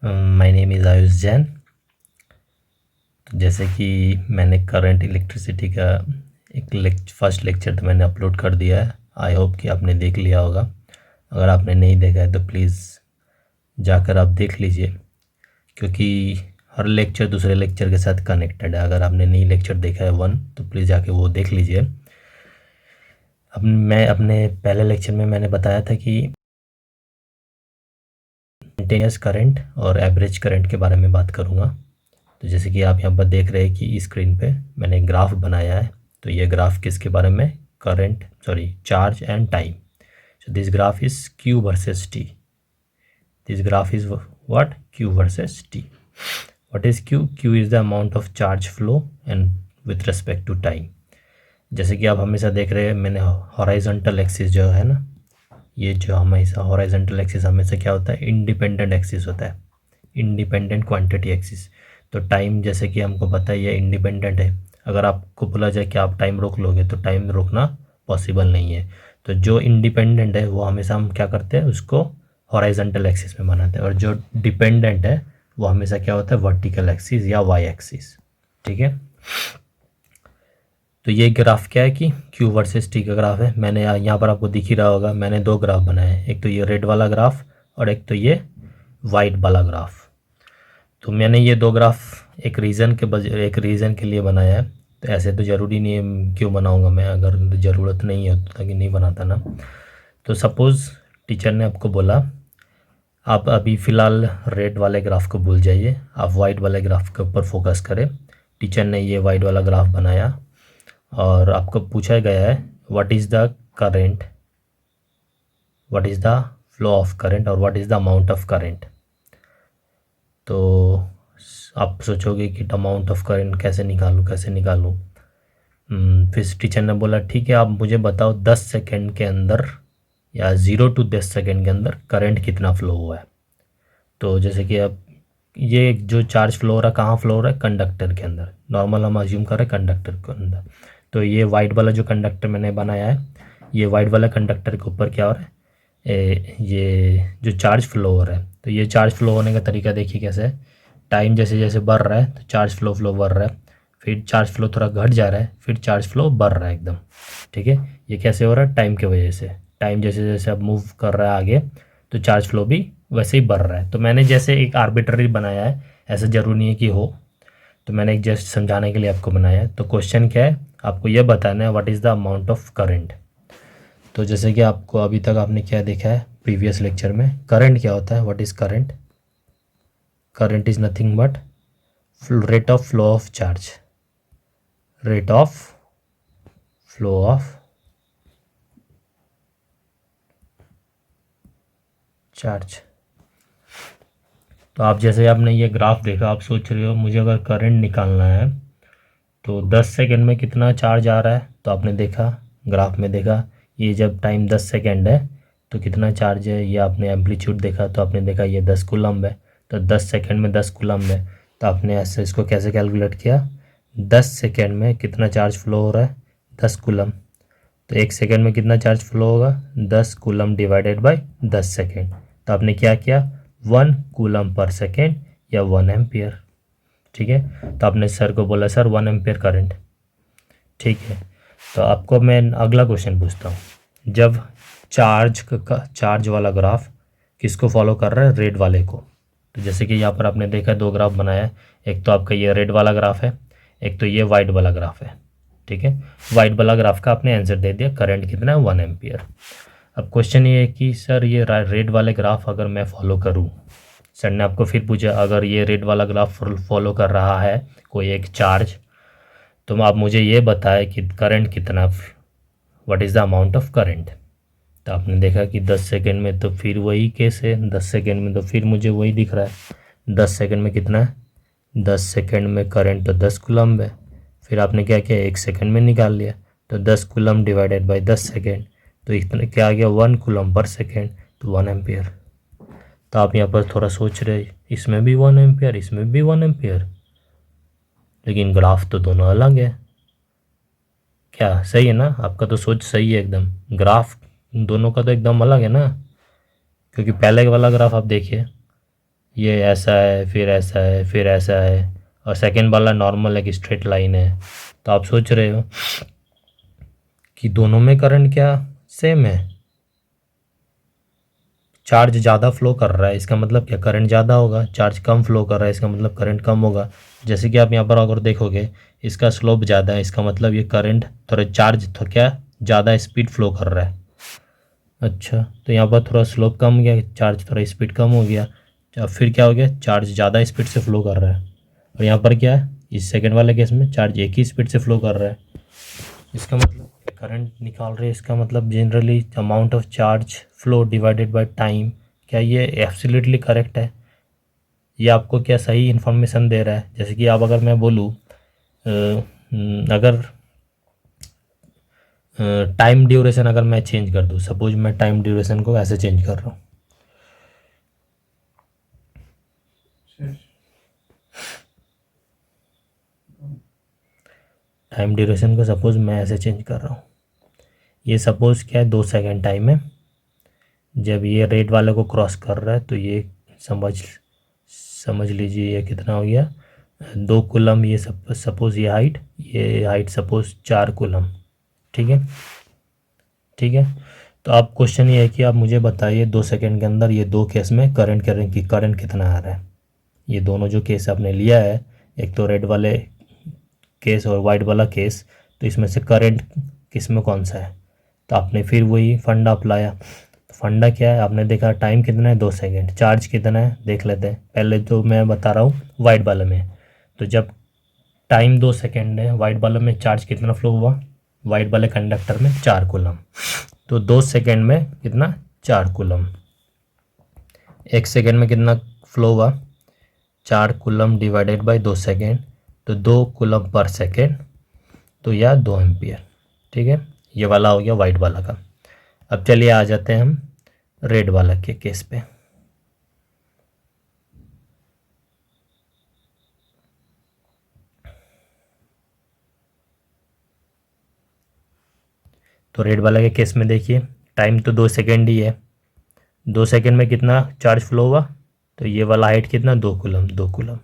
My name is Ayush Jain. तो जैसे कि मैंने करंट इलेक्ट्रिसिटी का एक फर्स्ट लेक्चर तो मैंने अपलोड कर दिया है। आई होप कि आपने देख लिया होगा। अगर आपने नहीं देखा है तो प्लीज़ जाकर आप देख लीजिए, क्योंकि हर लेक्चर दूसरे लेक्चर के साथ कनेक्टेड है। अगर आपने नई लेक्चर देखा है वन, तो प्लीज़ जाके वो देख लीजिए। अब मैं अपने पहले लेक्चर में मैंने बताया था कि इंस्टेंटेनियस करंट और एवरेज करंट के बारे में बात करूँगा। तो जैसे कि आप यहाँ पर देख रहे हैं कि इस स्क्रीन पे मैंने ग्राफ बनाया है। तो ये ग्राफ किसके बारे में? Charge and time. So this graph is Q versus T। This graph is what? Q versus T। What is Q? Q is the amount of charge flow and with respect to time. जैसे कि आप हमेशा देख रहे हैं, मैंने horizontal axis जो है ना, ये जो हमेशा हॉराइजॉन्टल एक्सिस हमेशा क्या होता है? इंडिपेंडेंट एक्सिस होता है, इंडिपेंडेंट क्वांटिटी एक्सिस। तो टाइम जैसे कि हमको पता है ये इंडिपेंडेंट है। अगर आपको बोला जाए कि आप टाइम रोक लोगे तो टाइम रोकना पॉसिबल नहीं है। तो जो इंडिपेंडेंट है वो हमेशा हम क्या करते हैं? उसको हॉराइजॉन्टल एक्सिस में बनाते हैं, और जो डिपेंडेंट है वो हमेशा क्या होता है? वर्टिकल एक्सिस या वाई एक्सिस। ठीक है। तो ये ग्राफ क्या है कि Q वर्सेस T का ग्राफ है। मैंने यहाँ पर आपको दिख ही रहा होगा, मैंने दो ग्राफ बनाए हैं, एक तो ये रेड वाला ग्राफ और एक तो ये वाइट वाला ग्राफ। तो मैंने ये दो ग्राफ एक रीज़न के लिए बनाया है। तो ऐसे तो ज़रूरी नहीं है क्यों बनाऊंगा मैं, अगर ज़रूरत नहीं है तो ताकि नहीं बनाता ना। तो सपोज़ टीचर ने आपको बोला आप अभी फ़िलहाल रेड वाले ग्राफ को भूल जाइए, आप वाइट वाले ग्राफ के ऊपर फोकस करें। टीचर ने ये वाइट वाला ग्राफ बनाया और आपको पूछा गया है what is the current, what is the flow of current और what is the amount of current. तो आप सोचोगे कि अमाउंट ऑफ करेंट कैसे निकालूं। फिर टीचर ने बोला ठीक है, आप मुझे बताओ 10 सेकेंड के अंदर या 0 to 10 सेकेंड के अंदर करंट कितना फ़्लो हुआ है। तो जैसे कि अब ये जो चार्ज फ्लो हो रहा है, कहाँ फ्लो हो रहा है? कंडक्टर के अंदर। नॉर्मल हम अज्यूम कर रहे हैं कंडक्टर के अंदर। तो ये वाइट वाला जो कंडक्टर मैंने बनाया है, ये वाइट वाला कंडक्टर के ऊपर क्या हो रहा है? ये जो चार्ज फ्लो हो रहा है, तो ये चार्ज फ्लो होने का तरीका देखिए कैसे है। टाइम जैसे जैसे बढ़ रहा है तो चार्ज फ्लो बढ़ रहा है, फिर चार्ज फ्लो थोड़ा घट जा रहा है, फिर चार्ज फ्लो बढ़ रहा है एकदम। ठीक है। ये कैसे हो रहा है? टाइम की वजह से। टाइम जैसे जैसे अब मूव कर रहा है आगे तो चार्ज फ्लो भी वैसे ही बढ़ रहा है। तो मैंने जैसे एक आर्बिट्ररी बनाया है, ऐसा ज़रूरी नहीं है कि हो, तो मैंने एक जस्ट समझाने के लिए आपको बनाया है। तो क्वेश्चन क्या है? आपको यह बताना है what is the amount of current. तो जैसे कि आपको अभी तक आपने क्या देखा है प्रीवियस लेक्चर में, करंट क्या होता है? What is current? Current is nothing but rate of flow of charge, rate of flow of charge. तो आप जैसे आपने ये ग्राफ देखा, आप सोच रहे हो मुझे अगर करंट निकालना है तो 10 सेकेंड में कितना चार्ज आ रहा है। तो आपने देखा ग्राफ में, देखा ये जब टाइम 10 सेकेंड है तो कितना चार्ज है, ये आपने एम्पलीट्यूड देखा तो आपने देखा ये 10 कूलम्ब है। तो 10 सेकेंड में 10 कूलम्ब है। तो आपने ऐसे इसको कैसे कैलकुलेट किया? 10 सेकेंड में कितना चार्ज फ्लो हो रहा है? 10 कूलम्ब। तो 1 सेकेंड में कितना चार्ज फ्लो होगा? 10 कूलम्ब डिवाइडेड बाय 10 सेकेंड। तो आपने क्या किया? 1 कूलम्ब पर सेकेंड या 1 एम्पियर। ठीक है। तो आपने सर को बोला सर 1 एम्पियर करंट। ठीक है। तो आपको मैं अगला क्वेश्चन पूछता हूँ। जब चार्ज वाला ग्राफ किसको फॉलो कर रहा है? रेड वाले को। तो जैसे कि यहाँ पर आपने देखा दो ग्राफ बनाया है, एक तो आपका ये रेड वाला ग्राफ है, एक तो ये वाइट वाला ग्राफ है। ठीक है। वाइट वाला ग्राफ का आपने आंसर दे दिया, करंट कितना है? 1 एम्पियर। अब क्वेश्चन ये है कि सर ये रेड वाले ग्राफ अगर मैं फॉलो करूँ, सर ने आपको फिर पूछा अगर ये रेड वाला ग्राफ फॉलो कर रहा है कोई एक चार्ज, तो आप मुझे ये बताए कि करंट कितना, what is the amount of current. तो आपने देखा कि 10 सेकेंड में तो फिर वही केस है, 10 सेकेंड में तो फिर मुझे वही दिख रहा है। 10 सेकेंड में कितना है? 10 सेकेंड में करंट तो 10 कूलम्ब है। फिर आपने क्या किया? 1 सेकेंड में निकाल लिया। तो 10 कूलम्ब डिवाइडेड बाई 10 सेकेंड, तो इतना क्या आ गया? 1 कूलम्ब पर सेकेंड, तो 1 एम्पियर। तो आप यहाँ पर थोड़ा सोच रहे, इसमें भी 1 एम्पियर, इसमें भी 1 एम्पियर, लेकिन ग्राफ तो दोनों अलग है। क्या सही है ना? आपका तो सोच सही है एकदम। ग्राफ दोनों का तो एकदम अलग है ना, क्योंकि पहले वाला ग्राफ आप देखिए, ये ऐसा है, फिर ऐसा है, फिर ऐसा है, और सेकंड वाला नॉर्मल एक स्ट्रेट लाइन है। तो आप सोच रहे हो कि दोनों में करंट क्या सेम है, चार्ज ज़्यादा फ्लो कर रहा है इसका मतलब क्या करंट ज़्यादा होगा, चार्ज कम फ्लो कर रहा है इसका मतलब करंट कम होगा। जैसे कि आप यहाँ पर अगर देखोगे इसका स्लोप ज़्यादा है, इसका मतलब ये करंट थोड़ा चार्ज तो क्या ज़्यादा स्पीड फ्लो कर रहा है। अच्छा, तो यहाँ पर थोड़ा स्लोप कम हो गया, चार्ज थोड़ा स्पीड कम हो गया, फिर क्या हो गया, चार्ज ज़्यादा स्पीड से फ्लो कर रहा है। और यहाँ पर क्या है, इस सेकंड वाले केस में चार्ज एक ही स्पीड से फ्लो कर रहा है। इसका मतलब करंट निकाल रहे हैं, इसका मतलब generally amount of charge flow divided by time. क्या ये एब्सोल्युटली करेक्ट है? ये आपको क्या सही इन्फॉर्मेशन दे रहा है? जैसे कि आप अगर मैं बोलूँ अगर टाइम ड्यूरेशन अगर मैं चेंज कर दूँ, सपोज मैं टाइम ड्यूरेशन को ऐसे चेंज कर रहा हूँ, टाइम ड्यूरेशन को सपोज मैं ऐसे चेंज कर रहा हूँ, ये सपोज क्या है 2 सेकेंड टाइम है, जब ये रेड वाले को क्रॉस कर रहा है तो ये समझ समझ लीजिए ये कितना हो गया 2 कूलम। ये सपोज ये हाइट सपोज 4 कूलम। ठीक है, ठीक है। तो आप क्वेश्चन ये है कि आप मुझे बताइए 2 सेकेंड के अंदर ये दो केस में करंट कितना आ रहा है। ये दोनों जो केस आपने लिया है, एक तो रेड वाले केस और वाइट वाला केस, तो इसमें से करंट किस में कौन सा है, तो आपने फिर वही फंडा अप्लाया। तो फंडा क्या है, आपने देखा टाइम कितना है 2 सेकेंड, चार्ज कितना है देख लेते हैं। पहले तो मैं बता रहा हूँ वाइट वाले में, तो जब टाइम 2 सेकेंड है, वाइट वाले में चार्ज कितना फ्लो हुआ, वाइट वाले कंडक्टर में 4 कूलम, तो 2 सेकेंड में कितना 4 कूलम। 1 सेकेंड में कितना फ्लो हुआ 4 कूलम डिवाइडेड बाई 2 सेकेंड, तो 2 कूलम पर सेकेंड, तो यह 2 एम्पियर। ठीक है, ये वाला हो गया वाइट वाला का। अब चलिए आ जाते हैं हम रेड वाला के केस पे। तो रेड वाला के केस में देखिए टाइम तो 2 सेकेंड ही है, 2 सेकेंड में कितना चार्ज फ्लो हुआ, तो ये वाला हाइट कितना 2 कूलम, 2 कूलम,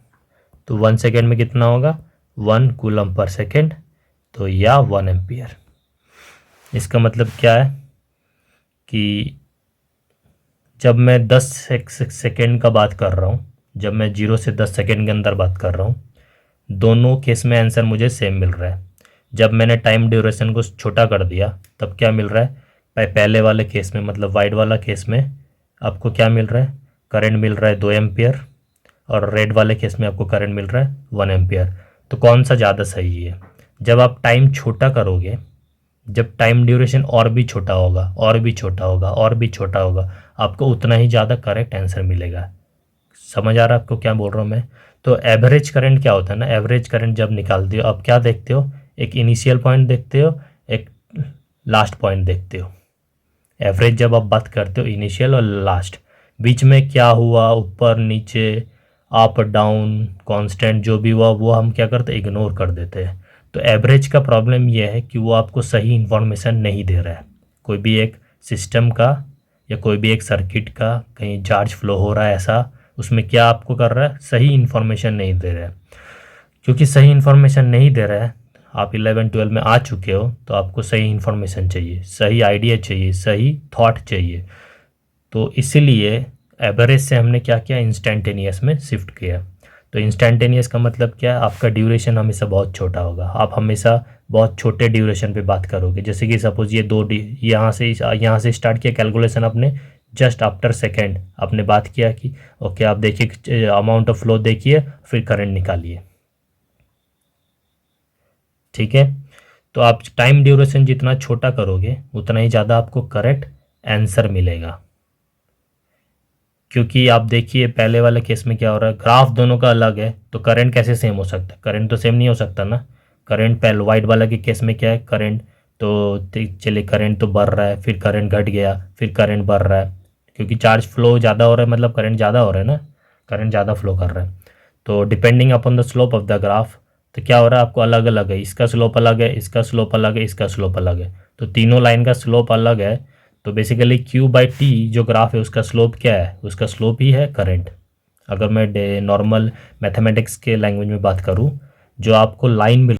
तो 1 सेकेंड में कितना होगा 1 कूलम पर सेकेंड, तो या 1 एम्पियर। इसका मतलब क्या है कि जब मैं 10 सेकेंड का बात कर रहा हूँ, जब मैं 0 से 10 सेकेंड के अंदर बात कर रहा हूँ, दोनों केस में आंसर मुझे सेम मिल रहा है। जब मैंने टाइम ड्यूरेशन को छोटा कर दिया तब क्या मिल रहा है, पहले वाले केस में मतलब वाइट वाला केस में आपको क्या मिल रहा है, करंट मिल रहा है 2 एम्पियर, और रेड वाले केस में आपको करंट मिल रहा है 1 एम्पियर। तो कौन सा ज़्यादा सही है? जब आप टाइम छोटा करोगे, जब टाइम ड्यूरेशन और भी छोटा होगा और भी छोटा होगा और भी छोटा होगा, आपको उतना ही ज़्यादा करेक्ट आंसर मिलेगा। समझ आ रहा है आपको क्या बोल रहा हूँ मैं? तो एवरेज करंट क्या होता है ना, एवरेज करंट जब निकालते हो आप क्या देखते हो, एक इनिशियल पॉइंट देखते हो, एक लास्ट पॉइंट देखते हो। एवरेज जब आप बात करते हो इनिशियल और लास्ट, बीच में क्या हुआ ऊपर नीचे अप डाउन कांस्टेंट जो भी हुआ वो हम क्या करते हैं, इग्नोर कर देते हैं। तो एवरेज का प्रॉब्लम यह है कि वो आपको सही इन्फॉर्मेशन नहीं दे रहा है। कोई भी एक सिस्टम का या कोई भी एक सर्किट का कहीं चार्ज फ्लो हो रहा है ऐसा, उसमें क्या आपको कर रहा है, सही इन्फॉर्मेशन नहीं दे रहा है। क्योंकि सही इन्फॉर्मेशन नहीं दे रहा है, आप 11-12 में आ चुके हो, तो आपको सही इन्फॉर्मेशन चाहिए, सही आइडिया चाहिए, सही थॉट चाहिए। तो इसीलिए एवरेज से हमने क्या किया, इंस्टेंटेनियस में शिफ्ट किया। तो इंस्टेंटेनियस का मतलब क्या है, आपका ड्यूरेशन हमेशा बहुत छोटा होगा, आप हमेशा बहुत छोटे ड्यूरेशन पे बात करोगे। जैसे कि सपोज ये यहाँ से स्टार्ट किया कैलकुलेशन आपने, जस्ट आफ्टर सेकेंड आपने बात किया कि ओके आप देखिए अमाउंट ऑफ फ्लो देखिए, फिर करंट निकालिए। ठीक है, तो आप टाइम ड्यूरेशन जितना छोटा करोगे उतना ही ज़्यादा आपको करेक्ट आंसर मिलेगा। क्योंकि आप देखिए पहले वाले केस में क्या हो रहा है, ग्राफ दोनों का अलग है, तो करंट कैसे सेम हो सकता है, करंट तो सेम नहीं हो सकता ना। करंट पहले वाइट वाला के केस में क्या है, करंट तो चलिए करंट तो बढ़ रहा है, फिर करंट घट गया, फिर करंट बढ़ रहा है, क्योंकि चार्ज फ्लो ज़्यादा हो रहा है मतलब करंट ज़्यादा हो रहा है ना, करंट ज़्यादा फ्लो कर रहा है। तो depending upon the slope of the graph, तो क्या हो रहा है आपको अलग अलग है, इसका स्लोप अलग है, इसका स्लोप अलग है, इसका स्लोप अलग है, तो तीनों लाइन का स्लोप अलग है। तो बेसिकली Q/T जो ग्राफ है उसका स्लोप क्या है, उसका स्लोप ही है करंट। अगर मैं नॉर्मल मैथमेटिक्स के लैंग्वेज में बात करूँ, जो आपको लाइन मिल